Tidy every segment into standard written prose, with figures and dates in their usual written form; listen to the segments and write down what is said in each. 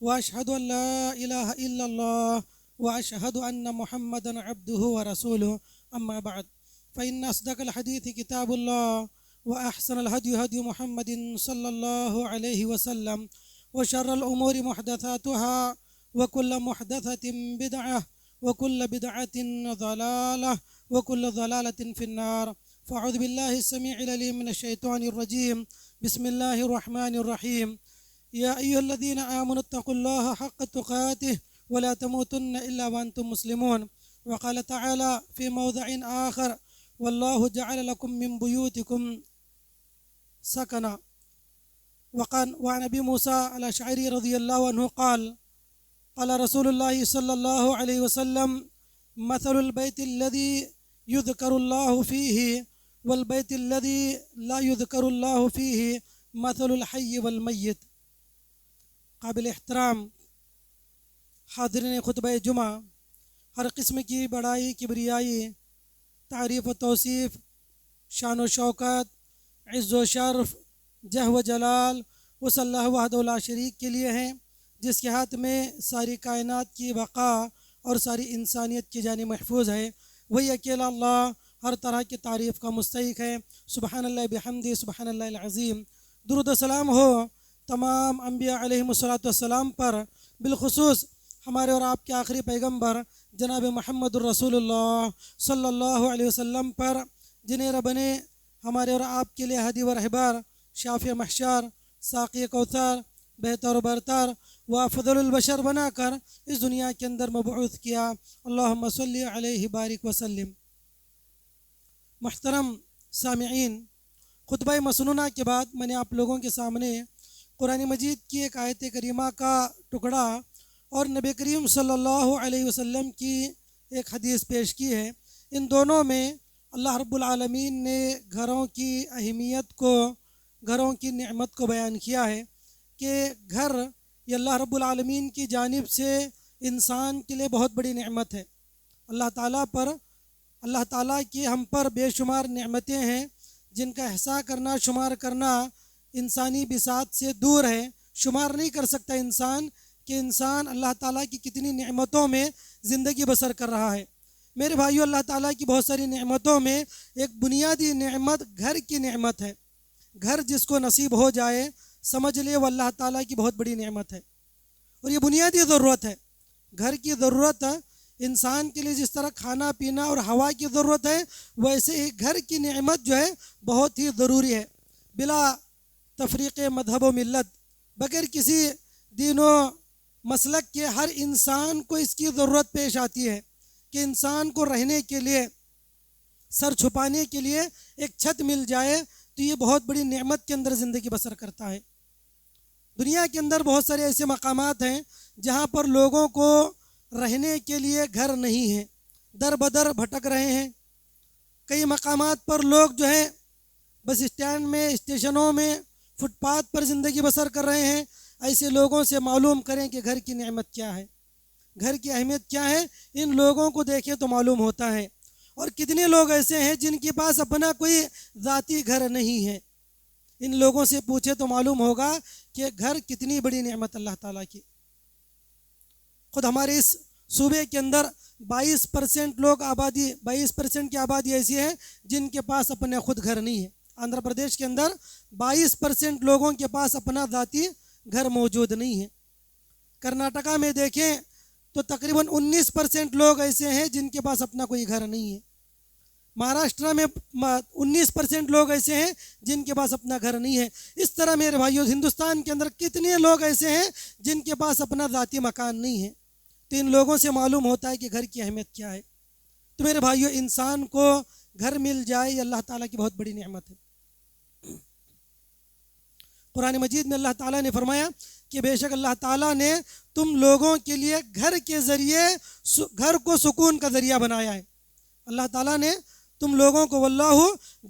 وأشهد أن لا إله إلا الله وأشهد أن محمدا عبده ورسوله أما بعد فإن أصدق الحديث كتاب الله وأحسن الهدي هدي محمد صلى الله عليه وسلم وشر الأمور محدثاتها وكل محدثة بدعة وكل بدعة ضلالة وكل ضلالة في النار. فأعوذ بالله السميع العليم من الشيطان الرجيم. بسم الله الرحمن الرحيم. يا أيها الذين آمنوا اتقوا الله حق تقاته ولا تموتن إلا وأنتم مسلمون. وقال تعالى في موضع آخر: والله جعل لكم من بيوتكم سكنا. وعن أبي موسى الأشعري رضي الله عنه قال: قال رسول الله صلى الله عليه وسلم: مثل البيت الذي يذكر الله فيه والبيت الذي لا يذكر الله فيه مثل الحي والمیت. قابل احترام حاضرین خطبہ جمعہ، ہر قسم کی بڑائی، کبریائی، تعریف و توصیف، شان و شوکت، عز و شرف، جہ و جلال اس اللہ وحدہ لا شریک کے لیے ہیں، جس کے ہاتھ میں ساری کائنات کی بقا اور ساری انسانیت کی جان محفوظ ہے. وہی اکیلا اللہ ہر طرح کی تعریف کا مستحق ہے. سبحان اللہ بحمدہ، سبحان اللہ العظیم. درود و سلام ہو تمام انبیاء علیہم السلام پر، بالخصوص ہمارے اور آپ کے آخری پیغمبر جناب محمد الرسول اللہ صلی اللہ علیہ وسلم پر، جنہیں رب نے ہمارے اور آپ کے لیے ہادی و رہبر، شافع محشر، ساقی کوثر، بہتر و برتر و افضل البشر بنا کر اس دنیا کے اندر مبعوث کیا. اللہم صلی علیہ بارک وسلم. محترم سامعین، خطبہ مسنونہ کے بعد میں نے آپ لوگوں کے سامنے قرآن مجید کی ایک آیت کریمہ کا ٹکڑا اور نبی کریم صلی اللہ علیہ وسلم کی ایک حدیث پیش کی ہے. ان دونوں میں اللہ رب العالمین نے گھروں کی اہمیت کو، گھروں کی نعمت کو بیان کیا ہے کہ گھر یہ اللہ رب العالمین کی جانب سے انسان کے لیے بہت بڑی نعمت ہے. اللہ تعالیٰ کی ہم پر بے شمار نعمتیں ہیں جن کا احصاء کرنا، شمار کرنا انسانی بساط سے دور ہے. شمار نہیں کر سکتا انسان کہ انسان اللہ تعالیٰ کی کتنی نعمتوں میں زندگی بسر کر رہا ہے. میرے بھائیو، اللہ تعالیٰ کی بہت ساری نعمتوں میں ایک بنیادی نعمت گھر کی نعمت ہے. گھر جس کو نصیب ہو جائے سمجھ لے وہ اللہ تعالیٰ کی بہت بڑی نعمت ہے، اور یہ بنیادی ضرورت ہے. گھر کی ضرورت انسان کے لیے جس طرح کھانا پینا اور ہوا کی ضرورت ہے، ویسے ہی گھر کی نعمت جو ہے بہت ہی ضروری ہے. بلا تفریق مذہب و ملت، بغیر کسی دین و مسلک کے ہر انسان کو اس کی ضرورت پیش آتی ہے کہ انسان کو رہنے کے لیے، سر چھپانے کے لیے ایک چھت مل جائے تو یہ بہت بڑی نعمت کے اندر زندگی بسر کرتا ہے. دنیا کے اندر بہت سارے ایسے مقامات ہیں جہاں پر لوگوں کو رہنے کے لیے گھر نہیں ہیں، در بدر بھٹک رہے ہیں. کئی مقامات پر لوگ جو ہیں بس اسٹینڈ میں، اسٹیشنوں میں، فٹ پاتھ پر زندگی بسر کر رہے ہیں. ایسے لوگوں سے معلوم کریں کہ گھر کی نعمت کیا ہے، گھر کی اہمیت کیا ہے. ان لوگوں کو دیکھیں تو معلوم ہوتا ہے. اور کتنے لوگ ایسے ہیں جن کے پاس اپنا کوئی ذاتی گھر نہیں ہے. ان لوگوں سے پوچھے تو معلوم ہوگا کہ گھر کتنی بڑی نعمت اللہ تعالیٰ کی. خود ہمارے اس صوبے کے اندر 22% لوگ آبادی، 22% کی آبادی ایسی ہے جن کے پاس اپنے خود گھر نہیں ہے. آندھرا پردیش کے اندر 22% لوگوں کے پاس اپنا ذاتی گھر موجود نہیں ہے. کرناٹکا میں دیکھیں تو تقریباً 19% لوگ ایسے ہیں جن کے پاس اپنا کوئی گھر نہیں ہے. مہاراشٹر میں 19% لوگ ایسے ہیں جن کے پاس اپنا گھر نہیں ہے. اس طرح میرے بھائیو ہندوستان کے اندر کتنے لوگ ایسے ہیں جن کے پاس اپنا ذاتی مکان نہیں ہے. تو ان لوگوں سے معلوم ہوتا ہے کہ گھر کی اہمیت کیا ہے. تو میرے بھائیو، انسان کو گھر مل جائے یہ اللہ تعالیٰ کی بہت بڑی نعمت ہے. قرآن مجید میں اللہ تعالیٰ نے فرمایا کہ بے شک اللہ تعالیٰ نے تم لوگوں کے لیے گھر کے ذریعے گھر کو سکون کا ذریعہ بنایا ہے. اللہ تعالیٰ نے تم لوگوں کو، واللہ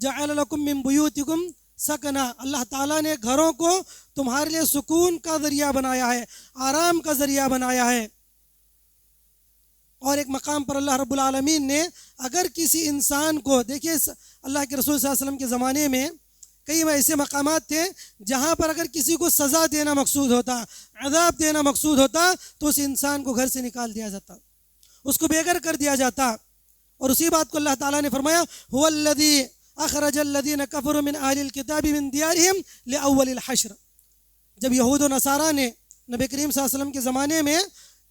جعل لکم من بیوتکم سکنا، اللہ تعالیٰ نے گھروں کو تمہارے لیے سکون کا ذریعہ بنایا ہے، آرام کا ذریعہ بنایا ہے. اور ایک مقام پر اللہ رب العالمین نے اگر کسی انسان کو، دیکھیے اللہ کے رسول صلی اللہ علیہ وسلم کے زمانے میں کئی ایسے مقامات تھے جہاں پر اگر کسی کو سزا دینا مقصود ہوتا، عذاب دینا مقصود ہوتا، تو اس انسان کو گھر سے نکال دیا جاتا، اس کو بے گھر کر دیا جاتا. اور اسی بات کو اللہ تعالیٰ نے فرمایا هو الذی اخرج الذین کفروا من اہل الکتاب من دیارہم لاول الحشر. جب یہود و نصارہ نے نبی کریم صلی اللہ علیہ وسلم کے زمانے میں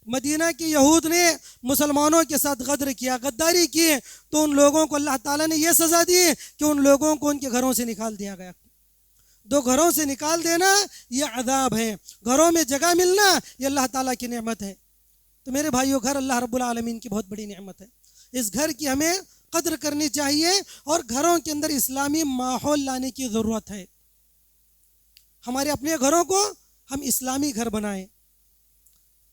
مدینہ کے یہود نے مسلمانوں کے ساتھ غدر کیا، غداری کی، تو ان لوگوں کو اللہ تعالیٰ نے یہ سزا دی کہ ان لوگوں کو ان کے گھروں سے نکال دیا گیا. دو گھروں سے نکال دینا یہ عذاب ہے، گھروں میں جگہ ملنا یہ اللہ تعالیٰ کی نعمت ہے. تو میرے بھائیو، گھر اللہ رب العالمین کی بہت بڑی نعمت ہے. اس گھر کی ہمیں قدر کرنی چاہیے اور گھروں کے اندر اسلامی ماحول لانے کی ضرورت ہے. ہمارے اپنے گھروں کو ہم اسلامی گھر بنائیں.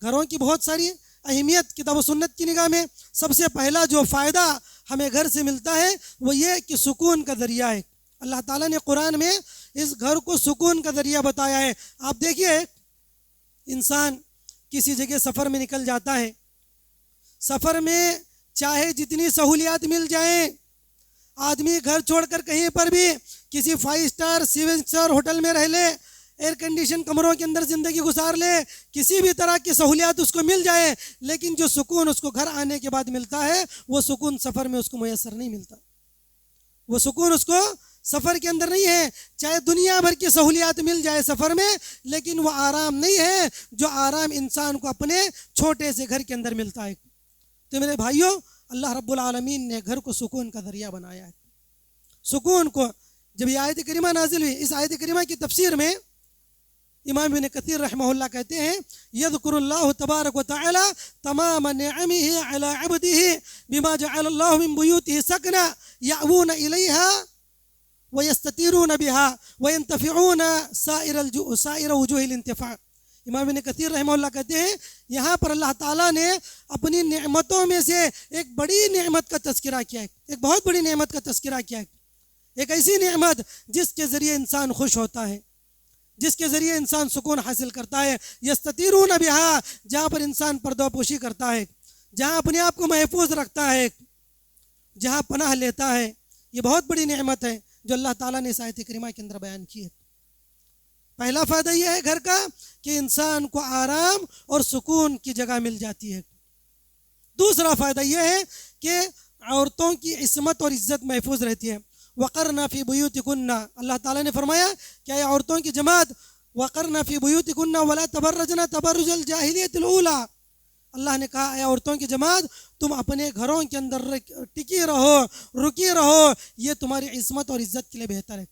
گھروں کی بہت ساری اہمیت کتاب و سنت کی نگاہ میں سب سے پہلا جو فائدہ ہمیں گھر سے ملتا ہے وہ یہ کہ سکون کا ذریعہ ہے. اللہ تعالیٰ نے قرآن میں اس گھر کو سکون کا ذریعہ بتایا ہے. آپ دیکھیے، انسان کسی جگہ سفر میں نکل جاتا ہے، سفر میں چاہے جتنی سہولیات مل جائیں، آدمی گھر چھوڑ کر کہیں پر بھی کسی 5 اسٹار 7 اسٹار ہوٹل میں رہ لے، ایئر کنڈیشن کمروں کے اندر زندگی گزار لے، کسی بھی طرح کی سہولیات اس کو مل جائے، لیکن جو سکون اس کو گھر آنے کے بعد ملتا ہے وہ سکون سفر میں اس کو میسر نہیں ملتا. وہ سکون اس کو سفر کے اندر نہیں ہے. چاہے دنیا بھر کی سہولیات مل جائے سفر میں، لیکن وہ آرام نہیں ہے جو آرام انسان کو اپنے چھوٹے سے گھر کے اندر ملتا ہے. تو میرے بھائیوں، اللہ رب العالمین نے گھر کو سکون کا ذریعہ بنایا ہے. سکون کو جب یہ آیت کریمہ نازل ہوئی، اس آیت کریمہ کی تفسیر میں امام ابن کثیر رحمہ اللہ کہتے ہیں یذکر اللہ تبارک و تعالی تمام نعمه علی عبده بما جعل اللہ من بیوته سکنا یأوون الیہا ویستتیرون بها وینتفعون سائر وجوہ الانتفاع. امام ابن کثیر رحمہ اللہ کہتے ہیں یہاں پر اللہ تعالیٰ نے اپنی نعمتوں میں سے ایک بڑی نعمت کا تذکرہ کیا ہے، ایک بہت بڑی نعمت کا تذکرہ کیا ہے. ایک ایسی نعمت جس کے ذریعے انسان خوش ہوتا ہے، جس کے ذریعے انسان سکون حاصل کرتا ہے. یستتیرون بہا، جہاں پر انسان پردہ پوشی کرتا ہے، جہاں اپنے آپ کو محفوظ رکھتا ہے، جہاں پناہ لیتا ہے. یہ بہت بڑی نعمت ہے جو اللہ تعالیٰ نے اس آیت کریمہ کے اندر بیان کی ہے. پہلا فائدہ یہ ہے گھر کا کہ انسان کو آرام اور سکون کی جگہ مل جاتی ہے. دوسرا فائدہ یہ ہے کہ عورتوں کی عصمت اور عزت محفوظ رہتی ہے. وقرنا فی بیوتکن، اللہ تعالیٰ نے فرمایا کہ اے عورتوں کی جماعت، وقرنا فی بیوتکن ولا تبرجن تبرج الجاہلیت الاولی، اللہ نے کہا اے عورتوں کی جماعت تم اپنے گھروں کے اندر ٹکی رہو، رکی رہو، یہ تمہاری عصمت اور عزت کے لیے بہتر ہے.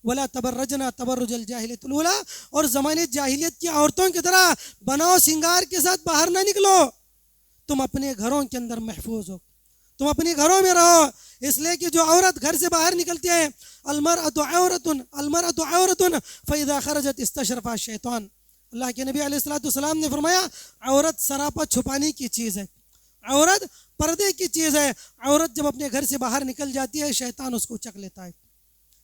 ولا تبرجنا تبرج الجاہلیت الاولی، اور زمانے جاہلیت کی عورتوں کی طرح بناؤ سنگار کے ساتھ باہر نہ نکلو. تم اپنے گھروں کے اندر محفوظ ہو، تم اپنے گھروں میں رہو. اس لیے کہ جو عورت گھر سے باہر نکلتی ہے، المرأۃ عورۃ فاذا خرجت استشرفها الشیطان، اللہ کے نبی علیہ الصلوۃ والسلام نے فرمایا عورت سراپا چھپانے کی چیز ہے، عورت پردے کی چیز ہے. عورت جب اپنے گھر سے باہر نکل جاتی ہے شیطان اس کو چک لیتا ہے،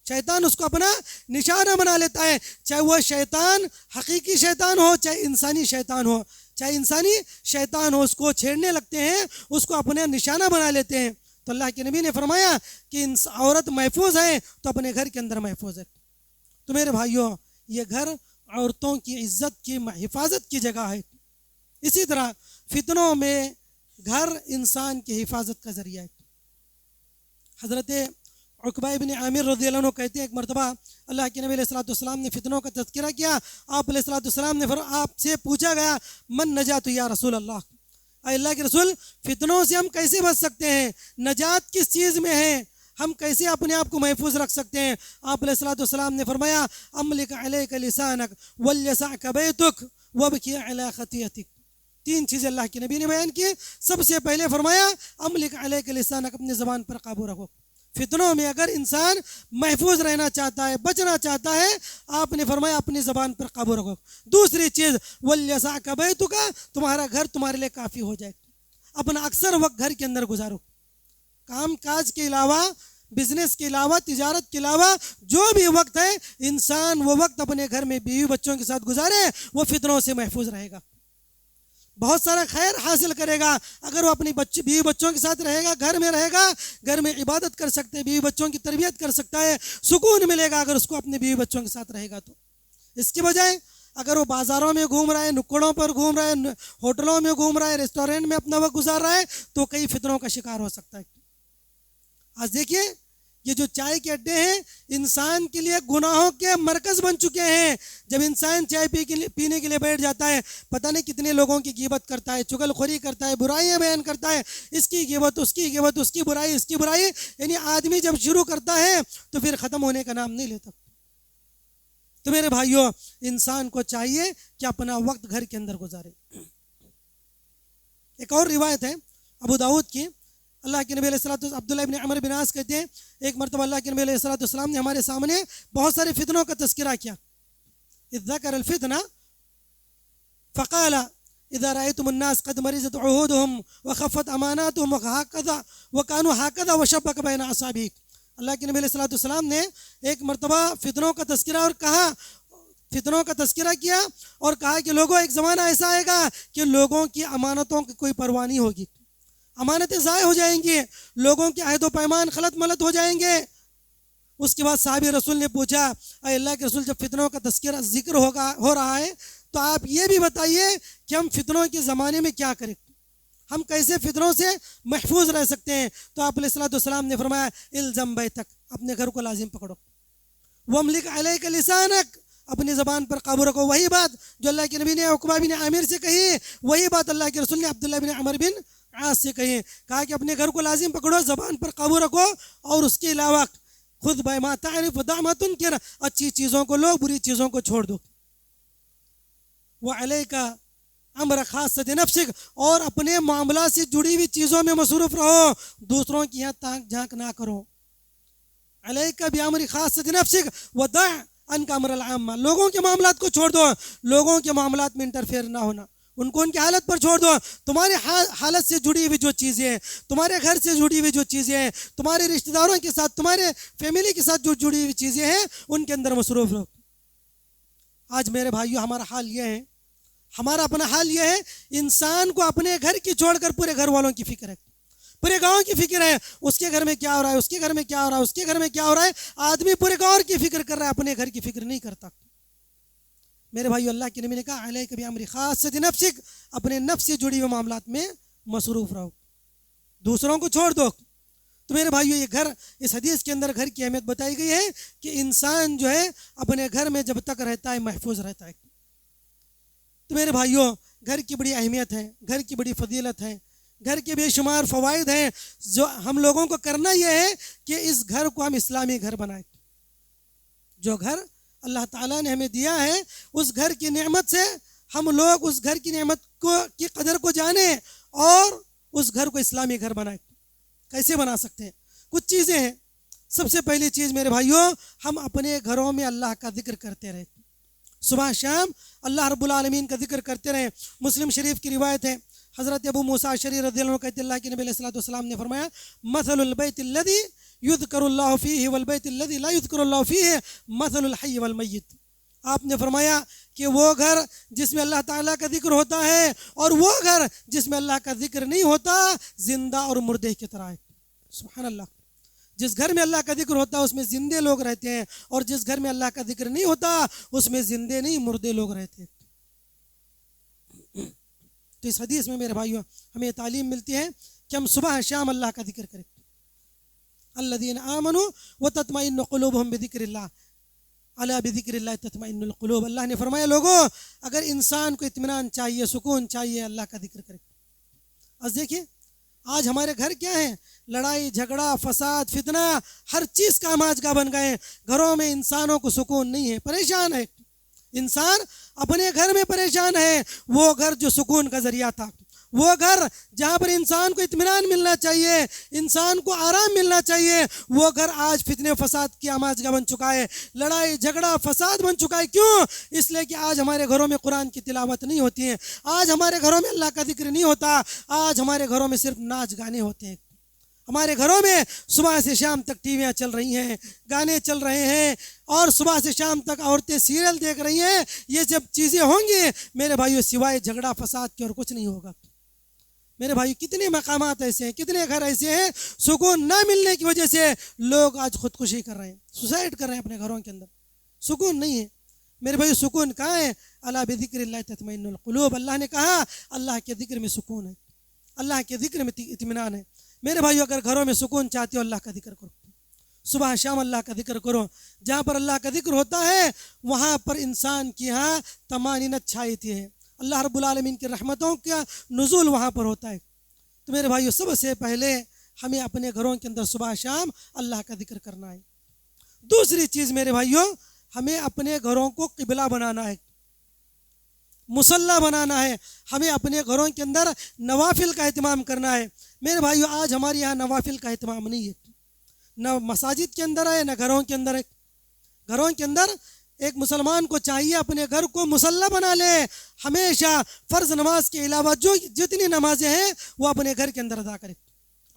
شیطان اس کو اپنا نشانہ بنا لیتا ہے. چاہے وہ شیطان حقیقی شیطان ہو، چاہے انسانی شیطان ہو، چاہے انسانی شیطان ہو، اس کو چھیڑنے لگتے ہیں، اس کو اپنے نشانہ بنا لیتے ہیں. تو اللہ کے نبی نے فرمایا کہ عورت محفوظ ہے تو اپنے گھر کے اندر محفوظ ہے. تو میرے بھائیوں، یہ گھر عورتوں کی عزت کی حفاظت کی جگہ ہے. اسی طرح فتنوں میں گھر انسان کی حفاظت کا ذریعہ ہے. حضرت عقبہ بن عامر رضی اللہ عنہ کہتے ہیں ایک مرتبہ اللہ کے نبی علیہ الصلوۃ والسلام نے فتنوں کا تذکرہ کیا. آپ علیہ الصلوۃ والسلام نے آپ سے پوچھا گیا من نجات یا رسول اللہ، اے اللہ کے رسول فتنوں سے ہم کیسے بچ سکتے ہیں؟ نجات کس چیز میں ہے؟ ہم کیسے اپنے آپ کو محفوظ رکھ سکتے ہیں؟ آپ علیہ الصلوۃ والسلام نے فرمایا املک علیک لسانک ولیسعک بیتک وابکی علی خطیئتک. 3 چیزیں اللہ کے نبی نے بیان کی. سب سے پہلے فرمایا املک علیک لسانک، اپنی زبان پر قابو رکھو. فتنوں میں اگر انسان محفوظ رہنا چاہتا ہے، بچنا چاہتا ہے، آپ نے فرمایا اپنی زبان پر قابو رکھو. دوسری چیز ولیسعک بیتک، تمہارا گھر تمہارے لیے کافی ہو جائے. اپنا اکثر وقت گھر کے اندر گزارو. کام کاج کے علاوہ، بزنس کے علاوہ، تجارت کے علاوہ جو بھی وقت ہے انسان وہ وقت اپنے گھر میں بیوی بچوں کے ساتھ گزارے، وہ فتنوں سے محفوظ رہے گا. بہت سارا خیر حاصل کرے گا اگر وہ اپنی بیوی بچوں کے ساتھ رہے گا، گھر میں رہے گا، گھر میں عبادت کر سکتے ہیں، بیوی بچوں کی تربیت کر سکتا ہے، سکون ملے گا اگر اس کو اپنے بیوی بچوں کے ساتھ رہے گا تو۔ اس کے بجائے اگر وہ بازاروں میں گھوم رہا ہے، نکڑوں پر گھوم رہا ہے، ہوٹلوں میں گھوم رہا ہے، ریسٹورینٹ میں اپنا وقت گزار رہا ہے، تو کئی فتنوں کا شکار ہو سکتا ہے۔ آج دیکھیے یہ جو چائے کے اڈے ہیں انسان کے لیے گناہوں کے مرکز بن چکے ہیں۔ جب انسان چائے پینے کے لیے بیٹھ جاتا ہے، پتہ نہیں کتنے لوگوں کی غیبت کرتا ہے، چغل خوری کرتا ہے، برائیاں بیان کرتا ہے، اس کی غیبت، اس کی غیبت، اس کی برائی، اس کی برائی، یعنی آدمی جب شروع کرتا ہے تو پھر ختم ہونے کا نام نہیں لیتا۔ تو میرے بھائیوں، انسان کو چاہیے کہ اپنا وقت گھر کے اندر گزارے۔ ایک اور روایت ہے ابو داؤد کی، اللہ کے نبی علیہ الصلوۃ والسلام، عبداللہ ابن عمر بن عاص کہتے ہیں ایک مرتبہ اللہ کے نبی علیہ الصلوۃ والسلام نے ہمارے سامنے بہت سارے فتنوں کا تذکرہ کیا۔ اذ ذکر الفتنہ فقال اذا رأيتم الناس قد مرضت عهودهم وخفت اماناتهم وكانوا هكذا وشبك بين اصابعك۔ اللہ کے نبی علیہ الصلوۃ والسلام نے ایک مرتبہ فتنوں کا تذکرہ اور کہا، فتنوں کا تذکرہ کیا اور کہا کہ لوگوں ایک زمانہ ایسا آئے گا کہ لوگوں کی امانتوں کی کوئی پرواہ نہیں ہوگی، امانتیں ضائع ہو جائیں گی، لوگوں کے عہد و پیمان خلط ملط ہو جائیں گے۔ اس کے بعد صحابی رسول نے پوچھا، اے اللہ کے رسول، جب فتنوں کا تذکرہ ذکر ہو رہا ہے تو آپ یہ بھی بتائیے کہ ہم فتنوں کے زمانے میں کیا کریں، ہم کیسے فتنوں سے محفوظ رہ سکتے ہیں؟ تو آپ علیہ الصلوۃ والسلام نے فرمایا، الزم بیتک، اپنے گھر کو لازم پکڑو، واملک علیک لسانک، اپنی زبان پر قابو رکھو۔ وہی بات جو اللہ کے نبی نے عقبہ بن عامر سے کہی، وہی بات اللہ کے رسول نے عبداللہ بن عمر بن عاص سے کہی، کہا کہ اپنے گھر کو لازم پکڑو، زبان پر قابو رکھو، اور اس کے علاوہ خود بما تعرف ودع ما تنکر، اچھی چیزوں کو لو، بری چیزوں کو چھوڑ دو۔ وعلیک امر خاصۃ نفسک، اور اپنے معاملات سے جڑی ہوئی چیزوں میں مصروف رہو، دوسروں کی یہاں تاک جھانک نہ کرو۔ علیک بامر خاصۃ نفسک ودع عنک امر العامہ، لوگوں کے معاملات کو چھوڑ دو، لوگوں کے معاملات میں انٹرفیئر نہ ہونا، ان کو ان کی حالت پر چھوڑ دو۔ تمہاری حالت سے جڑی ہوئی جو چیزیں ہیں، تمہارے گھر سے جڑی ہوئی جو چیزیں ہیں، تمہارے رشتہ داروں کے ساتھ، تمہارے فیملی کے ساتھ جو جڑی ہوئی چیزیں ہیں، ان کے اندر مصروف رہو۔ آج میرے بھائیو ہمارا حال یہ ہے، ہمارا اپنا حال یہ ہے، انسان کو اپنے گھر کی چھوڑ کر پورے گھر والوں کی فکر ہے، پورے گاؤں کی فکر ہے، اس کے گھر میں کیا ہو رہا ہے، اس کے گھر میں کیا ہو رہا ہے، اس کے گھر میں کیا ہو رہا ہے۔ آدمی پورے گاؤں کی فکر کر رہا ہے، اپنے گھر کی فکر نہیں کرتا۔ میرے بھائیو، اللہ کے نبی نے کہا، علیک بامر خاصۃ نفسک، اپنے نفس سے جڑی ہوئے معاملات میں مصروف رہو، دوسروں کو چھوڑ دو۔ تو میرے بھائیو، یہ گھر، اس حدیث کے اندر گھر کی اہمیت بتائی گئی ہے کہ انسان جو ہے اپنے گھر میں جب تک رہتا ہے محفوظ رہتا ہے۔ تو میرے بھائیو، گھر کی بڑی اہمیت ہے، گھر کی بڑی فضیلت ہے، گھر کے بے شمار فوائد ہیں، جو ہم لوگوں کو کرنا یہ ہے کہ اس گھر کو ہم اسلامی گھر بنائیں۔ جو گھر اللہ تعالیٰ نے ہمیں دیا ہے، اس گھر کی نعمت سے ہم لوگ اس گھر کی نعمت کی قدر کو جانیں اور اس گھر کو اسلامی گھر بنائیں۔ کیسے بنا سکتے ہیں؟ کچھ چیزیں ہیں۔ سب سے پہلی چیز میرے بھائیوں، ہم اپنے گھروں میں اللہ کا ذکر کرتے رہیں، صبح شام اللہ رب العالمین کا ذکر کرتے رہیں۔ مسلم شریف کی روایت ہے، حضرت ابو موسیٰ اشعری رضی اللہ عنہ کہتے ہیں، اللہ کے نبی علیہ الصلوۃ والسلام نے فرمایا، مثل البیت الذی یذکر اللہ فیہ والبیت الذی لا یذکر اللہ فیہ مثل الحی والمیت۔ آپ نے فرمایا کہ وہ گھر جس میں اللہ تعالیٰ کا ذکر ہوتا ہے اور وہ گھر جس میں اللہ کا ذکر نہیں ہوتا، زندہ اور مردے کی طرح ہے۔ سبحان اللہ۔ جس گھر میں اللہ کا ذکر ہوتا ہے اس میں زندے لوگ رہتے ہیں، اور جس گھر میں اللہ کا ذکر نہیں ہوتا اس میں زندے نہیں مردے لوگ رہتے ہیں۔ تو اس حدیث میں میرے بھائیوں ہمیں تعلیم ملتی ہے کہ ہم صبح شام اللہ کا ذکر کریں۔ الذین آمنوا وتطمئن قلوبهم بذکر اللہ، الا بذکر اللہ تطمئن القلوب۔ اللہ نے فرمایا، لوگوں اگر انسان کو اطمینان چاہیے، سکون چاہیے، اللہ کا ذکر کرے۔ آج دیکھیے، آج ہمارے گھر کیا ہیں؟ لڑائی جھگڑا، فساد، فتنہ، ہر چیز کا ہم آج کا بن گئے ہیں۔ گھروں میں انسانوں کو سکون نہیں ہے، پریشان ہے۔ انسان اپنے گھر میں پریشان ہے، وہ گھر جو سکون کا ذریعہ تھا، وہ گھر جہاں پر انسان کو اطمینان ملنا چاہیے، انسان کو آرام ملنا چاہیے، وہ گھر آج فتنے فساد کی آماج کا بن چکا ہے، لڑائی جھگڑا فساد بن چکا ہے۔ کیوں؟ اس لیے کہ آج ہمارے گھروں میں قرآن کی تلاوت نہیں ہوتی ہے، آج ہمارے گھروں میں اللہ کا ذکر نہیں ہوتا، آج ہمارے گھروں میں صرف ناچ گانے ہوتے ہیں، ہمارے گھروں میں صبح سے شام تک ٹی ویاں چل رہی ہیں، گانے چل رہے ہیں، اور صبح سے شام تک عورتیں سیریل دیکھ رہی ہیں. یہ جب چیزیں ہوں گی میرے بھائیو سوائے جھگڑا فساد کے اور کچھ نہیں ہوگا. میرے بھائی کتنے مقامات ایسے ہیں، کتنے گھر ایسے ہیں سکون نہ ملنے کی وجہ سے لوگ آج خودکشی کر رہے ہیں، سوسائڈ کر رہے ہیں اپنے گھروں کے اندر. سکون نہیں ہے میرے بھائی. سکون کہاں ہے؟ الا بذکر اللہ تطمئن القلوب. اللہ نے کہا اللہ کے ذکر میں سکون ہے، اللہ کے ذکر میں اطمینان ہے. میرے بھائیو اگر گھروں میں سکون چاہتے ہو اللہ کا ذکر کرو، صبح شام اللہ کا ذکر کرو. جہاں پر اللہ کا ذکر ہوتا ہے وہاں پر انسان کی ہاں طمانینت چھائی ہے، اللہ رب العالمین کی رحمتوں کا نزول وہاں پر ہوتا ہے. تو میرے بھائیو سب سے پہلے ہمیں اپنے گھروں کے اندر صبح شام اللہ کا ذکر کرنا ہے. دوسری چیز میرے بھائیو ہمیں اپنے گھروں کو قبلہ بنانا ہے، مصلی بنانا ہے. ہمیں اپنے گھروں کے اندر نوافل کا اہتمام کرنا ہے. میرے بھائیو آج ہمارے یہاں نوافل کا اہتمام نہیں ہے، نہ مساجد کے اندر ہے نہ گھروں کے اندر ہے. گھروں کے اندر ایک مسلمان کو چاہیے اپنے گھر کو مصلی بنا لے. ہمیشہ فرض نماز کے علاوہ جتنی نمازیں ہیں وہ اپنے گھر کے اندر ادا کریں.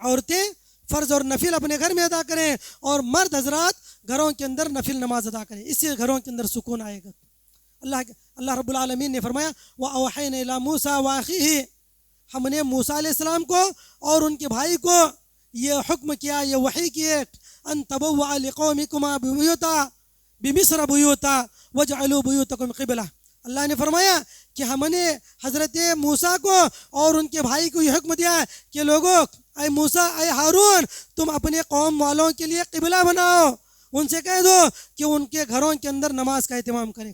عورتیں فرض اور نفل اپنے گھر میں ادا کریں اور مرد حضرات گھروں کے اندر نفل نماز ادا کریں. اس سے گھروں کے اندر سکون آئے گا. اللہ رب العالمین نے فرمایا وَأَوْحَيْنَا إِلَىٰ مُوسَىٰ وَأَخِيهِ، ہم نے موسیٰ علیہ السلام کو اور ان کے بھائی کو یہ حکم کیا، یہ وحی کیے أَن تَبَوَّأَ لِقَوْمِكُمَا بِمِصْرَ بُيُوتًا وَاجْعَلُوا بُيُوتَكُمْ قِبْلَةً. اللہ نے فرمایا کہ ہم نے حضرت موسیٰ کو اور ان کے بھائی کو یہ حکم دیا کہ لوگوں اے موسیٰ اے ہارون تم اپنے قوم والوں کے لیے قبلہ بناؤ. ان سے کہہ دو کہ ان کے گھروں کے اندر نماز کا اہتمام کریں.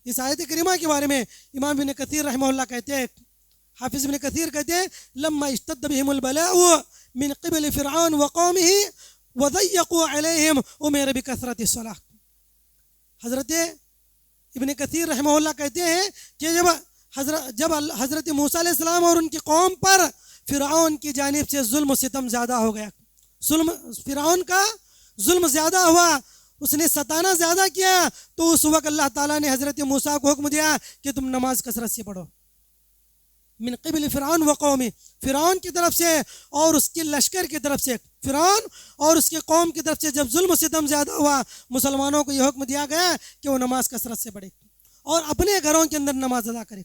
اس آیت کریمہ کے بارے میں امام ابن کثیر رحمہ اللہ کہتے ہیں، حافظ ابن کثیر کہتے ہیں لما اشتد بهم البلاء من قبل فرعون وقومه وضيقوا عليهم امر بكثرة الصلاة. حضرت ابن کثیر رحمہ اللہ کہتے ہیں کہ جب حضرت موسیٰ علیہ السلام اور ان کی قوم پر فرعون کی جانب سے ظلم و ستم زیادہ ہو گیا، فرعون کا ظلم زیادہ ہوا، اس نے ستانا زیادہ کیا، تو اس وقت اللہ تعالیٰ نے حضرت موسیٰ کو حکم دیا کہ تم نماز کثرت سے پڑھو. من قبل فرعون وقومی، فرعون کی طرف سے اور اس کے لشکر کی طرف سے، فرعون اور اس کے قوم کی طرف سے جب ظلم و ستم زیادہ ہوا مسلمانوں کو یہ حکم دیا گیا کہ وہ نماز کثرت سے پڑھے اور اپنے گھروں کے اندر نماز ادا کرے.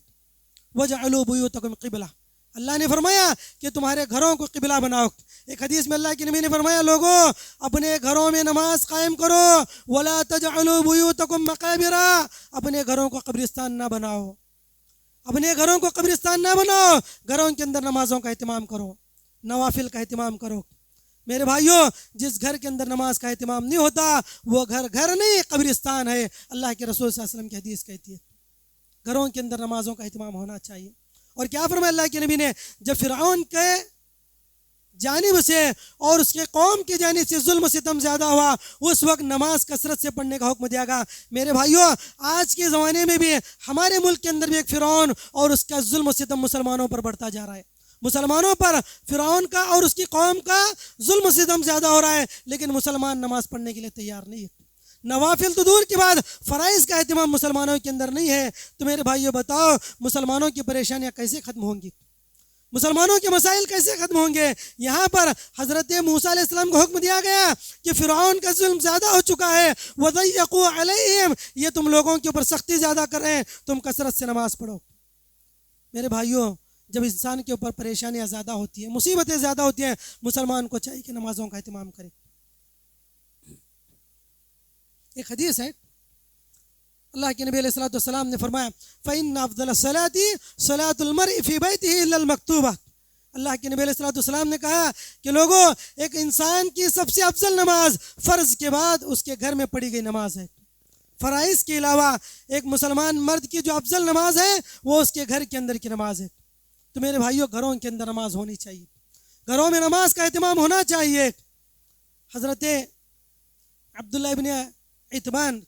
وَجَعَلُوا بُيُوتَكُمْ قِبْلَةً، اللہ نے فرمایا کہ تمہارے گھروں کو قبلہ بناؤ. ایک حدیث میں اللہ کے نبی نے فرمایا لوگوں اپنے گھروں میں نماز قائم کرو. وَلَا تَجْعَلُوا بُيُوتَكُمْ مَقَابِرَ، اپنے گھروں کو قبرستان نہ بناؤ، اپنے گھروں کو قبرستان نہ بناؤ. گھروں کے اندر نمازوں کا اہتمام کرو، نوافل کا اہتمام کرو. میرے بھائیوں جس گھر کے اندر نماز کا اہتمام نہیں ہوتا وہ گھر نہیں قبرستان ہے. اللہ کے رسول صلی اللہ علیہ وسلم کی حدیث کہتی ہے گھروں کے اندر نمازوں کا اہتمام ہونا چاہیے. اور کیا فرمایا اللہ کے نبی نے، جب فرعون کے جانب سے اور اس کے قوم کی جانب سے ظلم و ستم زیادہ ہوا اس وقت نماز کثرت سے پڑھنے کا حکم دیا گیا. میرے بھائیوں آج کے زمانے میں بھی ہمارے ملک کے اندر بھی ایک فرعون اور اس کا ظلم و ستم مسلمانوں پر بڑھتا جا رہا ہے. مسلمانوں پر فرعون کا اور اس کی قوم کا ظلم و ستم زیادہ ہو رہا ہے، لیکن مسلمان نماز پڑھنے کے لیے تیار نہیں ہے. نوافل تو دور کے بعد فرائض کا اہتمام مسلمانوں کے اندر نہیں ہے. تو میرے بھائیوں بتاؤ مسلمانوں کی پریشانیاں کیسے ختم ہوں گی، مسلمانوں کے مسائل کیسے ختم ہوں گے؟ یہاں پر حضرت موسیٰ علیہ السلام کو حکم دیا گیا کہ فرعون کا ظلم زیادہ ہو چکا ہے. وَضَيَّقُوا عَلَيْهِمْ، یہ تم لوگوں کے اوپر سختی زیادہ کر رہے ہیں، تم کثرت سے نماز پڑھو. میرے بھائیوں جب انسان کے اوپر پریشانیاں زیادہ ہوتی ہیں، مصیبتیں زیادہ ہوتی ہیں، مسلمان کو چاہیے کہ نمازوں کا اہتمام کرے. ایک حدیث ہے اللہ کے نبی علیہ الصلوۃ والسلام نے فرمایا فإن أفضل الصلاة صلاة المرء في بيته إلا المكتوبة. اللہ کے نبی علیہ الصلوۃ والسلام نے کہا کہ لوگوں ایک انسان کی سب سے افضل نماز فرض کے بعد اس کے گھر میں پڑھی گئی نماز ہے. فرائض کے علاوہ ایک مسلمان مرد کی جو افضل نماز ہے وہ اس کے گھر کے اندر کی نماز ہے. تو میرے بھائیوں گھروں کے اندر نماز ہونی چاہیے، گھروں میں نماز کا اہتمام ہونا چاہیے. حضرت عبداللہ ابن عتبان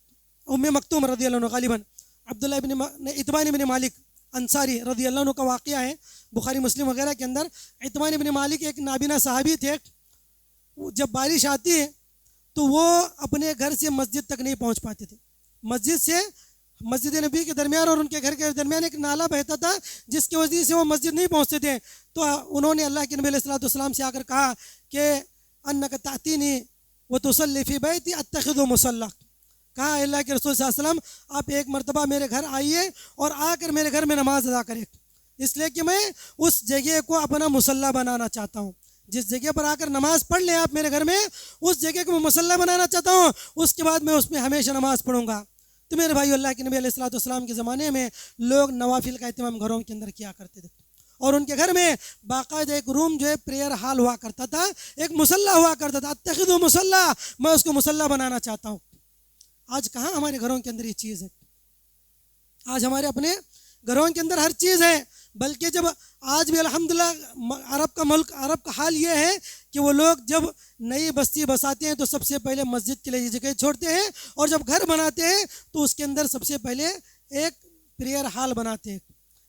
ام مکتوم رضی اللہ عنہ، غالباً عبداللہ ابن عتبان ابن مالک انصاری رضی اللہ عنہ کا واقعہ ہے بخاری مسلم وغیرہ کے اندر. عتبان ابن مالک ایک نابینا صحابی تھے. جب بارش آتی ہے تو وہ اپنے گھر سے مسجد تک نہیں پہنچ پاتے تھے، مسجد سے مسجد نبی کے درمیان اور ان کے گھر کے درمیان ایک نالا بہتا تھا جس کی وجہ سے وہ مسجد نہیں پہنچتے تھے. تو انہوں نے اللہ کے نبی علیہ الصلوۃ والسلام سے آ کر کہا کہ انک تأتینی وتصلی فی بیتی اتخذ مصلی. کہا اللہ کے رسول صلی اللہ علیہ وسلم آپ ایک مرتبہ میرے گھر آئیے اور آ کر میرے گھر میں نماز ادا کریں، اس لیے کہ میں اس جگہ کو اپنا مصلی بنانا چاہتا ہوں. جس جگہ پر آ کر نماز پڑھ لیں آپ میرے گھر میں، اس جگہ کو میں مصلی بنانا چاہتا ہوں، اس کے بعد میں اس میں ہمیشہ نماز پڑھوں گا. تو میرے بھائی، اللہ کے نبی علیہ الصلوۃ والسلام کے زمانے میں لوگ نوافل کا اہتمام گھروں کے اندر کیا کرتے تھے، اور ان کے گھر میں باقاعدہ ایک روم جو ہے پریئر ہال ہوا کرتا تھا، ایک مصلی ہوا کرتا تھا. اتخذوا مصلی، میں اس کو مصلی بنانا چاہتا ہوں. آج کہاں ہمارے گھروں کے اندر یہ چیز ہے؟ آج ہمارے اپنے گھروں کے اندر ہر چیز ہے، بلکہ جب آج بھی الحمدللہ عرب کا ملک، عرب کا حال یہ ہے کہ وہ لوگ جب نئی بستی بساتے ہیں تو سب سے پہلے مسجد کے لیے جگہ چھوڑتے ہیں، اور جب گھر بناتے ہیں تو اس کے اندر سب سے پہلے ایک پریئر ہال بناتے ہیں،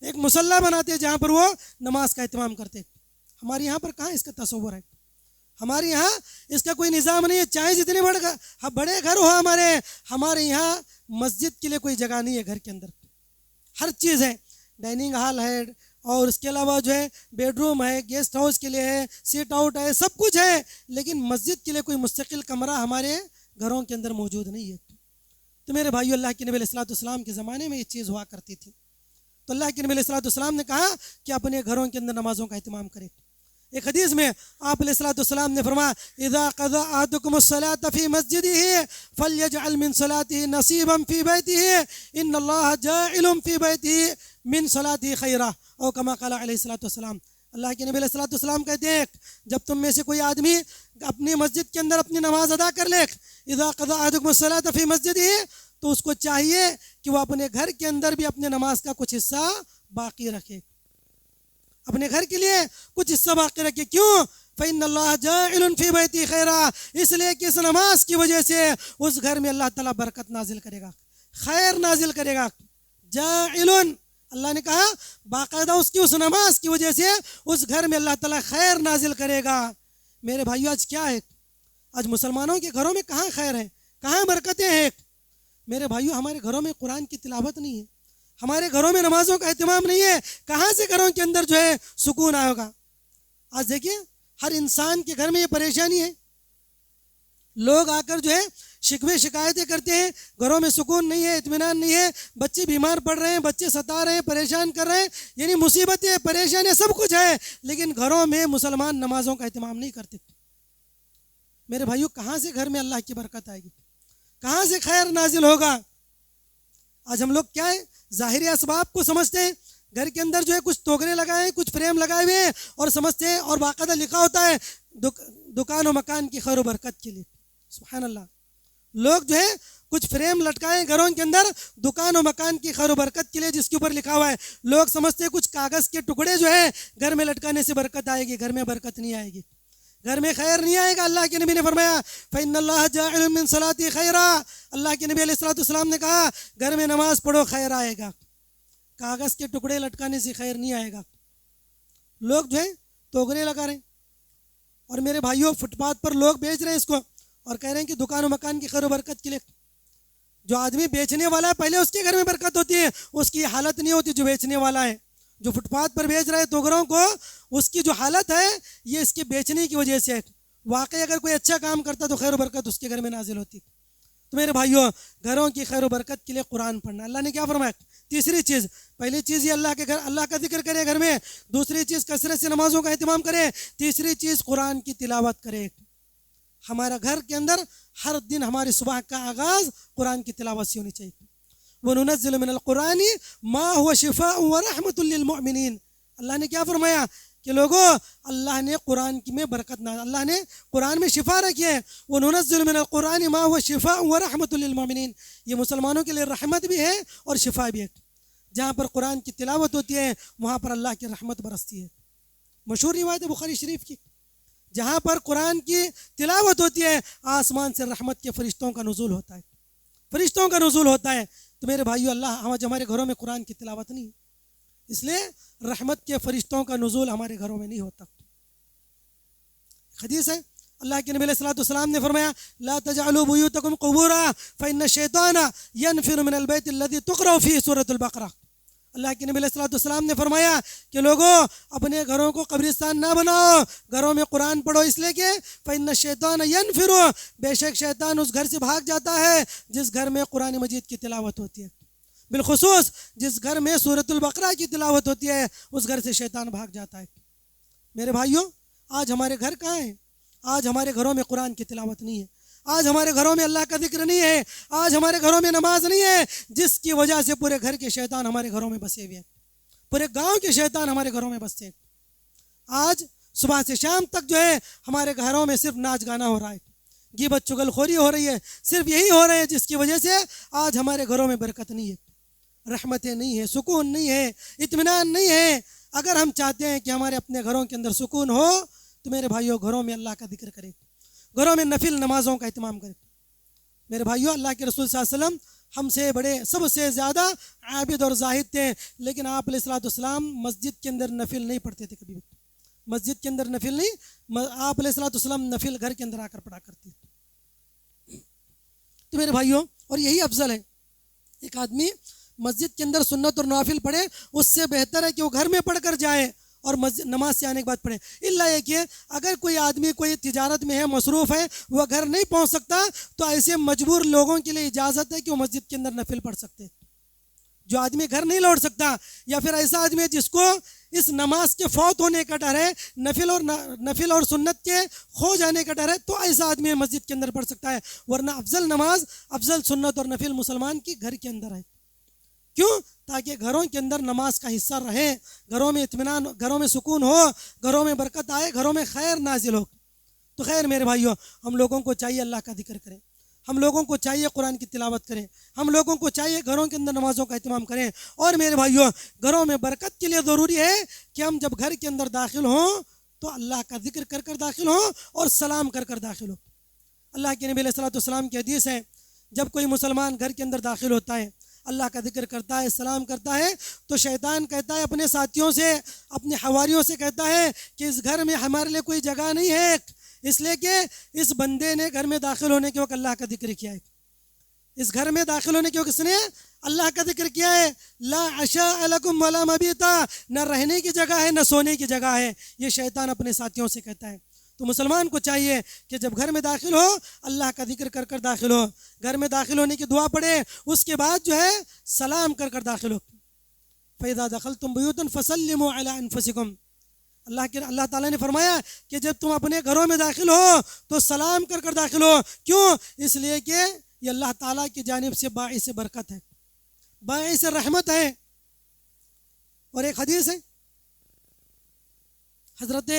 ایک مصلی بناتے ہیں جہاں پر وہ نماز کا اہتمام کرتے ہیں. ہمارے یہاں پر کہاں اس کا تصور ہے؟ ہمارے یہاں اس کا کوئی نظام نہیں ہے. چاہے جتنے بڑے گھر ہو ہمارے یہاں مسجد کے لیے کوئی جگہ نہیں ہے. گھر کے اندر ہر چیز ہے، ڈائننگ ہال ہے، اور اس کے علاوہ جو ہے بیڈ روم ہے، گیسٹ ہاؤس کے لیے ہے، سیٹ آؤٹ ہے، سب کچھ ہے، لیکن مسجد کے لیے کوئی مستقل کمرہ ہمارے گھروں کے اندر موجود نہیں ہے. تو میرے بھائیو، اللہ کے نبی علیہ الصلوۃ والسلام کے زمانے میں یہ چیز ہوا کرتی تھی. تو اللہ کے نبی علیہ الصلوۃ والسلام نے کہا کہ اپنے گھروں کے اندر نمازوں کا اہتمام کرے. ایک حدیث میں آپ علیہ الصلوۃ والسلام نے فرمایا اذا قضى احدكم الصلاة في مسجده فليجعل من صلاته نصيبا في بيته ان الله جاعل في بيته من صلاته خيرا، او كما قال علیہ الصلوۃ والسلام. اللہ کے نبی علیہ الصلوۃ والسلام کہتے ہیں جب تم میں سے کوئی آدمی اپنی مسجد کے اندر اپنی نماز ادا کر لے، اذا قضى احدكم الصلاة في مسجده، تو اس کو چاہیے کہ وہ اپنے گھر کے اندر بھی اپنے نماز کا کچھ حصہ باقی رکھے، اپنے گھر کے لیے کچھ حصہ باقی رکھے. کیوں؟ فإن اللہ جاعل فی بیتی خیرا، اس لیے کہ اس نماز کی وجہ سے اس گھر میں اللہ تعالیٰ برکت نازل کرے گا، خیر نازل کرے گا. جاعل، اللہ نے کہا باقاعدہ اس کی اس نماز کی وجہ سے اس گھر میں اللہ تعالیٰ خیر نازل کرے گا. میرے بھائیو، آج کیا ہے؟ آج مسلمانوں کے گھروں میں کہاں خیر ہے، کہاں برکتیں ہیں؟ میرے بھائیو، ہمارے گھروں میں قرآن کی تلاوت نہیں ہے، ہمارے گھروں میں نمازوں کا اہتمام نہیں ہے. کہاں سے گھروں کے اندر جو ہے سکون آئے گا؟ آج دیکھیے ہر انسان کے گھر میں یہ پریشانی ہے. لوگ آ کر جو ہے شکوے شکایتیں کرتے ہیں، گھروں میں سکون نہیں ہے، اطمینان نہیں ہے، بچے بیمار پڑ رہے ہیں، بچے ستا رہے ہیں، پریشان کر رہے ہیں، یعنی مصیبتیں، پریشانیاں، سب کچھ ہے، لیکن گھروں میں مسلمان نمازوں کا اہتمام نہیں کرتے. میرے بھائیو، کہاں سے گھر میں اللہ کی برکت آئے گی؟ کہاں سے خیر نازل ہوگا؟ آج ہم لوگ کیا ہے، ظاہری اسباب کو سمجھتے ہیں. گھر کے اندر جو ہے کچھ توگرے لگائے ہیں، کچھ فریم لگائے ہوئے ہیں، اور سمجھتے ہیں، اور باقاعدہ لکھا ہوتا ہے دکان و مکان کی خیر و برکت کے لیے. سبحان اللہ، لوگ جو ہے کچھ فریم لٹکائے ہیں گھروں کے اندر دکان و مکان کی خیر و برکت کے لیے، جس کے اوپر لکھا ہوا ہے. لوگ سمجھتے ہیں کچھ کاغذ کے ٹکڑے جو ہے گھر میں لٹکانے سے برکت آئے گی. گھر میں برکت نہیں آئے گی، گھر میں خیر نہیں آئے گا. اللہ کے نبی نے فرمایا فإن اللہ جاعل من صلاتی خیرا، اللہ کے نبی علیہ الصلوۃ والسلام نے کہا گھر میں نماز پڑھو خیر آئے گا، کاغذ کے ٹکڑے لٹکانے سے خیر نہیں آئے گا. لوگ جو ہے توگرے لگا رہے ہیں، اور میرے بھائیوں فٹ پاتھ پر لوگ بیچ رہے ہیں اس کو، اور کہہ رہے ہیں کہ دکان و مکان کی خیر و برکت کے لیے. جو آدمی بیچنے والا ہے پہلے اس کے گھر میں برکت ہوتی ہے، اس کی حالت نہیں ہوتی جو بیچنے والا ہے. جو فٹ پاتھ پر بیچ رہا ہے توگروں کو، اس کی جو حالت ہے یہ اس کے بیچنے کی وجہ سے ہے. واقعی اگر کوئی اچھا کام کرتا تو خیر و برکت اس کے گھر میں نازل ہوتی. تو میرے بھائیوں، گھروں کی خیر و برکت کے لیے قرآن پڑھنا. اللہ نے کیا فرمایا؟ تیسری چیز، پہلی چیز یہ اللہ کے گھر، اللہ کا ذکر کرے گھر میں. دوسری چیز کثرت سے نمازوں کا اہتمام کرے. تیسری چیز قرآن کی تلاوت کرے. ہمارا گھر کے اندر ہر دن ہماری صبح کا آغاز قرآن کی تلاوت سے ہونی چاہیے. وَنُنَزِّلُ مِنَ الْقُرْآنِ مَا هُوَ شِفَاءٌ وَرَحْمَةٌ لِّلْمُؤْمِنِينَ. اللہ نے کیا فرمایا کہ لوگوں، اللہ نے قرآن کی میں برکت نہ، اللہ نے قرآن میں شفا رکھی ہے. وَنُنَزِّلُ مِنَ الْقُرْآنِ مَا هُوَ شِفَاءٌ وَرَحْمَةٌ لِّلْمُؤْمِنِينَ. یہ مسلمانوں کے لیے رحمت بھی ہے اور شفا بھی ہے. جہاں پر قرآن کی تلاوت ہوتی ہے وہاں پر اللہ کی رحمت برستی ہے. مشہور روایت بخاری شریف کی، جہاں پر قرآن کی تلاوت ہوتی ہے آسمان سے رحمت کے فرشتوں کا نزول ہوتا ہے، فرشتوں کا نزول ہوتا ہے. تو میرے بھائیو، اللہ ہمارے گھروں میں قرآن کی تلاوت نہیں، اس لیے رحمت کے فرشتوں کا نزول ہمارے گھروں میں نہیں ہوتا. حدیث ہے اللہ کے نبی علیہ السلام نے فرمایا لا تجعلوا بیوتکم قبورا فإن الشیطان ینفر من البیت الذی تقرأ فیہ سورۃ البقرہ۔ اللہ کے نبی علیہ السلام نے فرمایا کہ لوگوں اپنے گھروں کو قبرستان نہ بناؤ، گھروں میں قرآن پڑھو، اس لیے کہ فإن الشیطان ینفر، بے شک شیطان اس گھر سے بھاگ جاتا ہے جس گھر میں قرآن مجید کی تلاوت ہوتی ہے، بالخصوص جس گھر میں سورۃ البقرہ کی تلاوت ہوتی ہے اس گھر سے شیطان بھاگ جاتا ہے۔ میرے بھائیوں، آج ہمارے گھر کہاں ہیں؟ آج ہمارے گھروں میں قرآن کی تلاوت نہیں ہے، آج ہمارے گھروں میں اللہ کا ذکر نہیں ہے، آج ہمارے گھروں میں نماز نہیں ہے، جس کی وجہ سے پورے گھر کے شیطان ہمارے گھروں میں بسے ہوئے ہیں، پورے گاؤں کے شیطان ہمارے گھروں میں بستے ہیں۔ آج صبح سے شام تک جو ہے ہمارے گھروں میں صرف ناچ گانا ہو رہا ہے، غیبت چغل خوری ہو رہی ہے، صرف یہی ہو رہے ہیں جس کی وجہ سے آج ہمارے گھروں میں برکت نہیں ہے، رحمتیں نہیں ہیں، سکون نہیں ہے، اطمینان نہیں ہے۔ اگر ہم چاہتے ہیں کہ ہمارے اپنے گھروں کے اندر سکون ہو تو میرے بھائیوں گھروں میں اللہ کا ذکر کریں، گھروں میں نفل نمازوں کا اہتمام کریں۔ میرے بھائیوں، اللہ کے رسول صلی اللہ علیہ وسلم ہم سے بڑے سب سے زیادہ عابد اور زاہد تھے، لیکن آپ علیہ السلام مسجد کے اندر نفل نہیں پڑھتے تھے، کبھی بھی مسجد کے اندر نفل نہیں، آپ علیہ السلام نفل گھر کے اندر آ کر پڑھا کرتے تھے۔ تو میرے بھائیوں، اور یہی افضل ہے، ایک آدمی مسجد کے اندر سنت اور نوافل پڑھے، اس سے بہتر ہے کہ وہ گھر میں پڑھ کر جائے اور نماز سے آنے کے بعد پڑھے۔ اللہ یہ کہ اگر کوئی آدمی کوئی تجارت میں ہے، مصروف ہے، وہ گھر نہیں پہنچ سکتا تو ایسے مجبور لوگوں کے لیے اجازت ہے کہ وہ مسجد کے اندر نفل پڑھ سکتے ہیں۔ جو آدمی گھر نہیں لوٹ سکتا یا پھر ایسا آدمی ہے جس کو اس نماز کے فوت ہونے کا ڈر ہے، نفل اور سنت کے کھو جانے کا ڈر ہے، تو ایسا آدمی مسجد کے اندر پڑھ سکتا ہے، ورنہ افضل نماز، افضل سنت اور نفل مسلمان کی گھر کے اندر ہے۔ کیوں؟ تاکہ گھروں کے اندر نماز کا حصہ رہے، گھروں میں اطمینان، گھروں میں سکون ہو، گھروں میں برکت آئے، گھروں میں خیر نازل ہو۔ تو خیر میرے بھائیوں، ہم لوگوں کو چاہیے اللہ کا ذکر کریں، ہم لوگوں کو چاہیے قرآن کی تلاوت کریں، ہم لوگوں کو چاہیے گھروں کے اندر نمازوں کا اہتمام کریں۔ اور میرے بھائیوں، گھروں میں برکت کے لیے ضروری ہے کہ ہم جب گھر کے اندر داخل ہوں تو اللہ کا ذکر کر کر داخل ہوں اور سلام کر کر داخل ہوں۔ اللہ کے نبی علیہ السلام کی حدیث ہے، جب کوئی مسلمان گھر کے اندر داخل ہوتا ہے، اللہ کا ذکر کرتا ہے، سلام کرتا ہے، تو شیطان کہتا ہے اپنے ساتھیوں سے، اپنے حواریوں سے کہتا ہے کہ اس گھر میں ہمارے لیے کوئی جگہ نہیں ہے، اس لیے کہ اس بندے نے گھر میں داخل ہونے کے وقت اللہ کا ذکر کیا ہے، اس گھر میں داخل ہونے کے وقت اس نے اللہ کا ذکر کیا ہے۔ لا عشاء لکم ولا مبیتا، نہ رہنے کی جگہ ہے نہ سونے کی جگہ ہے، یہ شیطان اپنے ساتھیوں سے کہتا ہے۔ تو مسلمان کو چاہیے کہ جب گھر میں داخل ہو اللہ کا ذکر کر کر داخل ہو، گھر میں داخل ہونے کی دعا پڑھے، اس کے بعد جو ہے سلام کر کر داخل ہو۔ فَإِذَا دَخَلْتُمْ بُيُوتًا فَسَلِّمُوا عَلَىٰ أَنفُسِكُمْ، اللہ تعالیٰ نے فرمایا کہ جب تم اپنے گھروں میں داخل ہو تو سلام کر کر داخل ہو۔ کیوں؟ اس لیے کہ یہ اللہ تعالیٰ کی جانب سے باعث برکت ہے، باعث رحمت ہے۔ اور ایک حدیث ہے، حضرت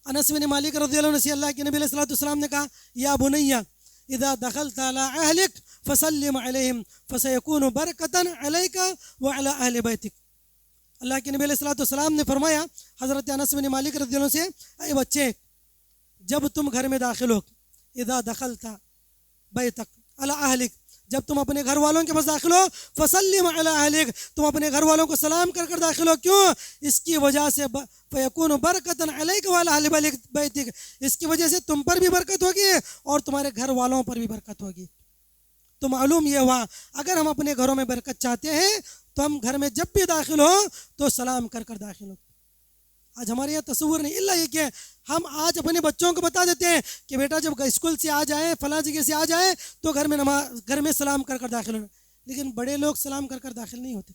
انس بن مالک رضی اللہ عنہ سے اللہ کے نبی علیہ السلام نے کہا یا بنی اذا دخلت على اهلك فسلم عليهم فسيكون بركة عليك وعلى اهل بيتك۔ اللہ کے نبی علیہ السلام نے فرمایا حضرت انس بن مالک رضی اللہ عنہ سے، اے بچے جب تم گھر میں داخل ہو، اذا دخلت بیتک علی اہلک، جب تم اپنے گھر والوں کے پاس داخل ہو، فسلم علی اہلک، تم اپنے گھر والوں کو سلام کر کر داخل ہو۔ کیوں؟ اس کی وجہ سے فیکون برکۃ علیک وعلی اہل بیتک، اس کی وجہ سے تم پر بھی برکت ہوگی اور تمہارے گھر والوں پر بھی برکت ہوگی۔ تو معلوم یہ ہوا اگر ہم اپنے گھروں میں برکت چاہتے ہیں تو ہم گھر میں جب بھی داخل ہو تو سلام کر کر داخل ہو۔ آج ہمارے یہاں تصور نہیں، اللہ یہ کہ ہم آج اپنے بچوں کو بتا دیتے ہیں کہ بیٹا جب اسکول سے آ جائیں، فلاں جگہ سے آ جائیں تو گھر میں سلام کر کر داخل ہونا، لیکن بڑے لوگ سلام کر کر داخل نہیں ہوتے۔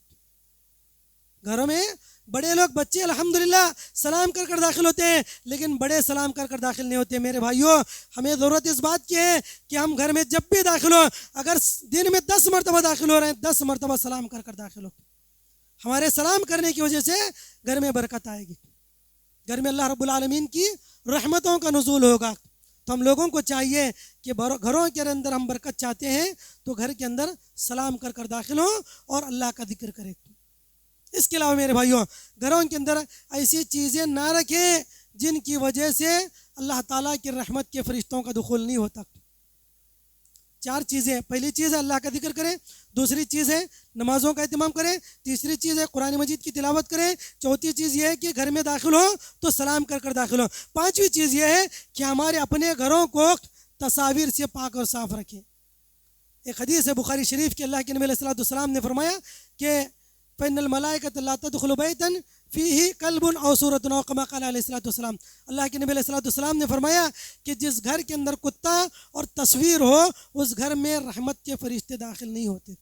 گھروں میں بڑے لوگ، بچے الحمدللہ سلام کر کر داخل ہوتے ہیں، لیکن بڑے سلام کر کر داخل نہیں ہوتے۔ میرے بھائیوں، ہمیں ضرورت اس بات کی ہے کہ ہم گھر میں جب بھی داخل ہو، اگر دن میں 10 مرتبہ داخل ہو رہے ہیں، 10 مرتبہ سلام کر کر داخل ہو۔ ہمارے سلام کرنے کی وجہ سے گھر میں برکت آئے گی، گھر میں اللہ رب العالمین کی رحمتوں کا نزول ہوگا۔ تو ہم لوگوں کو چاہیے کہ گھروں کے اندر ہم برکت چاہتے ہیں تو گھر کے اندر سلام کر کر داخل ہوں اور اللہ کا ذکر کریں۔ اس کے علاوہ میرے بھائیوں، گھروں کے اندر ایسی چیزیں نہ رکھیں جن کی وجہ سے اللہ تعالیٰ کی رحمت کے فرشتوں کا دخول نہیں ہوتا۔ 4 چیزیں. پہلی چیز ہے اللہ کا ذکر کریں، دوسری چیز ہے نمازوں کا اہتمام کریں، تیسری چیز ہے قرآن مجید کی تلاوت کریں، چوتھی چیز یہ ہے کہ گھر میں داخل ہو تو سلام کر کر داخل ہو، پانچویں چیز یہ ہے کہ ہمارے اپنے گھروں کو تصاویر سے پاک اور صاف رکھیں. ایک حدیث ہے بخاری شریف کے، اللہ کے نبی علیہ السلام نے فرمایا کہ فإن الملائکۃ لا تدخل بیتا فیہ کلب او صورۃ او کما قال علیہ السلام. اللہ کے نبی علیہ السلام نے فرمایا کہ جس گھر کے اندر کتا اور تصویر ہو اس گھر میں رحمت کے فرشتے داخل نہیں ہوتے،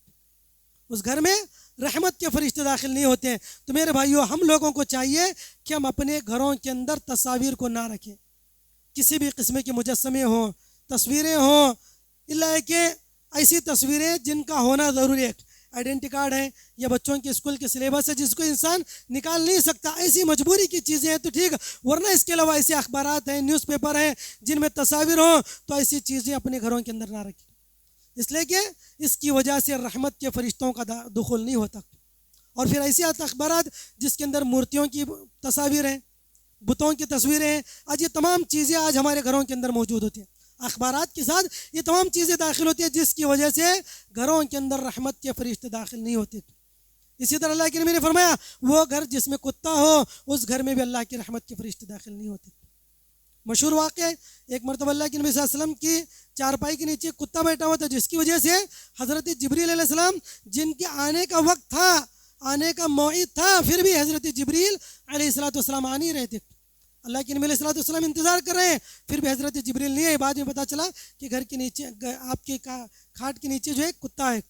اس گھر میں رحمت کے فرشتے داخل نہیں ہوتے ہیں. تو میرے بھائیو، ہم لوگوں کو چاہیے کہ ہم اپنے گھروں کے اندر تصاویر کو نہ رکھیں، کسی بھی قسم کے مجسمے ہوں، تصویریں ہوں، اللہ ہے کہ ایسی تصویریں جن کا ہونا ضروری ہے. آئیڈینٹی کارڈ ہے یا بچوں کے اسکول کے سلیبس ہے جس کو انسان نکال نہیں سکتا، ایسی مجبوری کی چیزیں ہیں تو ٹھیک، ورنہ اس کے علاوہ ایسے اخبارات ہیں، نیوز پیپر ہیں جن میں تصاویر ہوں، تو ایسی چیزیں اپنے گھروں کے اندر نہ رکھیں، اس لیے کہ اس کی وجہ سے رحمت کے فرشتوں کا دخول نہیں ہوتا. اور پھر ایسی اخبارات جس کے اندر مورتیوں کی تصاویر ہیں، بتوں کی تصویریں ہیں، آج یہ تمام چیزیں آج ہمارے گھروں کے اندر موجود ہوتی ہیں. اخبارات کے ساتھ یہ تمام چیزیں داخل ہوتی ہیں جس کی وجہ سے گھروں کے اندر رحمت کے فرشتے داخل نہیں ہوتے. اسی طرح اللہ کے نبی نے فرمایا وہ گھر جس میں کتا ہو اس گھر میں بھی اللہ کی رحمت کے فرشتے داخل نہیں ہوتے. مشہور واقعہ ہے، ایک مرتبہ اللہ کے نبی صلی اللہ علیہ وسلم کی چارپائی کے نیچے کتا بیٹھا ہوا تھا، جس کی وجہ سے حضرت جبریل علیہ السلام جن کے آنے کا وقت تھا، آنے کا موعد تھا، پھر بھی حضرت جبریل علیہ السلام آ نہیں رہے تھے. اللہ کے نبی علیہ السلام انتظار کر رہے ہیں، پھر بھی حضرت جبریل نہیں ہے. بعد میں پتہ چلا کہ گھر کے نیچے، آپ کے کھاٹ کے نیچے جو ہے کتا ہے.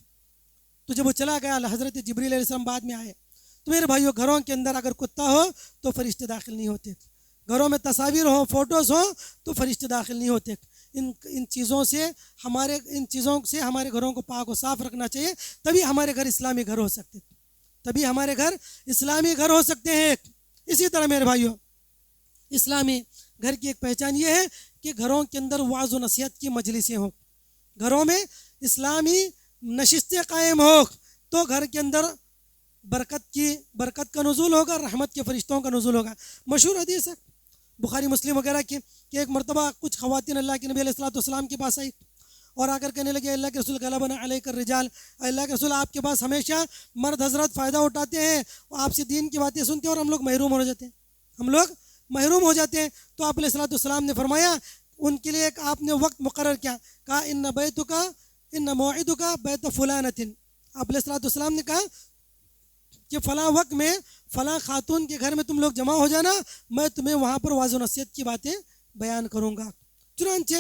تو جب وہ چلا گیا حضرت جبریل علیہ السلام بعد میں آئے. تو میرے بھائیو، گھروں کے اندر اگر کتا ہو تو فرشتے داخل نہیں ہوتے، گھروں میں تصاویر ہو، فوٹوز ہو تو فرشتے داخل نہیں ہوتے. ان چیزوں سے ہمارے گھروں کو پاک و صاف رکھنا چاہیے، تبھی ہمارے گھر اسلامی گھر ہو سکتے، تبھی ہمارے گھر اسلامی گھر ہو سکتے ہیں. اسی طرح میرے بھائیو، اسلامی گھر کی ایک پہچان یہ ہے کہ گھروں کے اندر وعظ و نصیحت کی مجلسیں ہوں، گھروں میں اسلامی نشستیں قائم ہو تو گھر کے اندر برکت کا نزول ہوگا، رحمت کے فرشتوں کا نزول ہوگا. مشہور حدیث ہے بخاری مسلم وغیرہ کی کہ ایک مرتبہ کچھ خواتین اللہ کے نبی علیہ السلام کے پاس آئی اور آ کر کہنے لگے اللہ کے رسول غلبنا علیک الرجال، اللہ کے رسول آپ کے پاس ہمیشہ مرد حضرات فائدہ اٹھاتے ہیں، آپ سے دین کی باتیں سنتے ہیں اور ہم لوگ محروم ہو جاتے ہیں، محروم ہو جاتے ہیں. تو آپ علیہ السلام نے فرمایا ان کے لیے ایک آپ نے وقت مقرر کیا، کہا ان موعدک بیت فلانۃ. آپ علیہ السلام نے کہا کہ فلاں وقت میں فلاں خاتون کے گھر میں تم لوگ جمع ہو جانا، میں تمہیں وہاں پر واضح و نصیحت کی باتیں بیان کروں گا. چنانچہ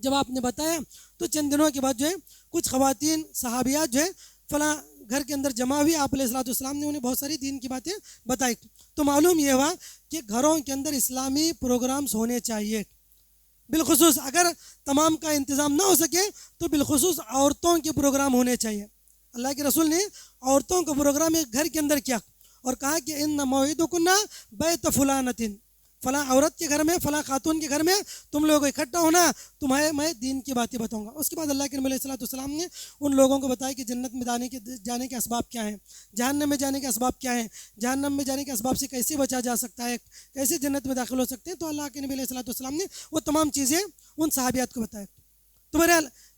جب آپ نے بتایا تو چند دنوں کے بعد جو ہے کچھ خواتین صحابیات جو ہے فلاں گھر کے اندر جمع ہوئی، آپ علیہ السلام نے انہیں بہت ساری دین کی باتیں بتائی. تو معلوم یہ ہوا کہ گھروں کے اندر اسلامی پروگرامز ہونے چاہیے، بالخصوص اگر تمام کا انتظام نہ ہو سکے تو بالخصوص عورتوں کے پروگرام ہونے چاہیے. اللہ کے رسول نے عورتوں کا پروگرام ایک گھر کے اندر کیا اور کہا کہ ان موعدکن بیت فلانۃ، فلاں عورت کے گھر میں، فلاں خاتون کے گھر میں تم لوگ اکٹھا ہونا، تمہیں میں دین کی باتیں بتاؤں گا. اس کے بعد اللہ کے نبی علیہ السلام نے ان لوگوں کو بتایا کہ جنت میں جانے کے اسباب کیا ہیں، جہنم میں جانے کے اسباب کیا ہیں، جہنم میں جانے کے اسباب سے کیسے بچا جا سکتا ہے، کیسے جنت میں داخل ہو سکتے ہیں. تو اللہ کے نبی علیہ السلام نے وہ تمام چیزیں ان صحابیات کو بتایا. تو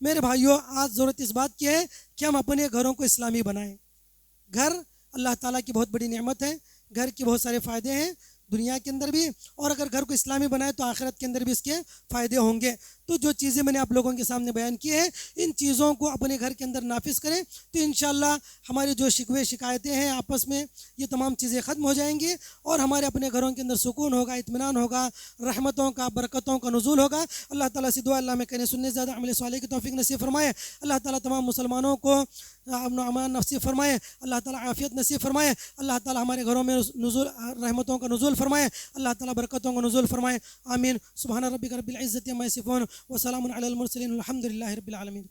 میرے بھائیوں، آج ضرورت اس بات کی ہے کہ ہم اپنے گھروں کو اسلامی بنائیں. گھر اللہ تعالیٰ کی بہت بڑی نعمت ہے، گھر کے بہت سارے فائدے ہیں دنیا کے اندر بھی، اور اگر گھر کو اسلامی بنائے تو آخرت کے اندر بھی اس کے فائدے ہوں گے. تو جو چیزیں میں نے آپ لوگوں کے سامنے بیان کی ہیں، ان چیزوں کو اپنے گھر کے اندر نافذ کریں تو انشاءاللہ ہماری جو شکوے شکایتیں ہیں آپس میں، یہ تمام چیزیں ختم ہو جائیں گی اور ہمارے اپنے گھروں کے اندر سکون ہوگا، اطمینان ہوگا، رحمتوں کا، برکتوں کا نزول ہوگا. اللہ تعالیٰ سے دعا اللہ میں کہنے سننے زیادہ عمل صالح کی توفیق نصیب فرمائے. اللہ تعالیٰ تمام مسلمانوں کو امن و امان نصیب فرمائے. اللہ تعالیٰ عافیت نصیب فرمائے. اللہ تعالیٰ ہمارے گھروں میں نزول رحمتوں کا نزول فرمائے. اللہ تعالیٰ برکتوں کا نزول فرمائے. آمین. سبحان ربک رب العزت عما یصفون وسلام علی المرسلین والحمد للہ رب العالمین.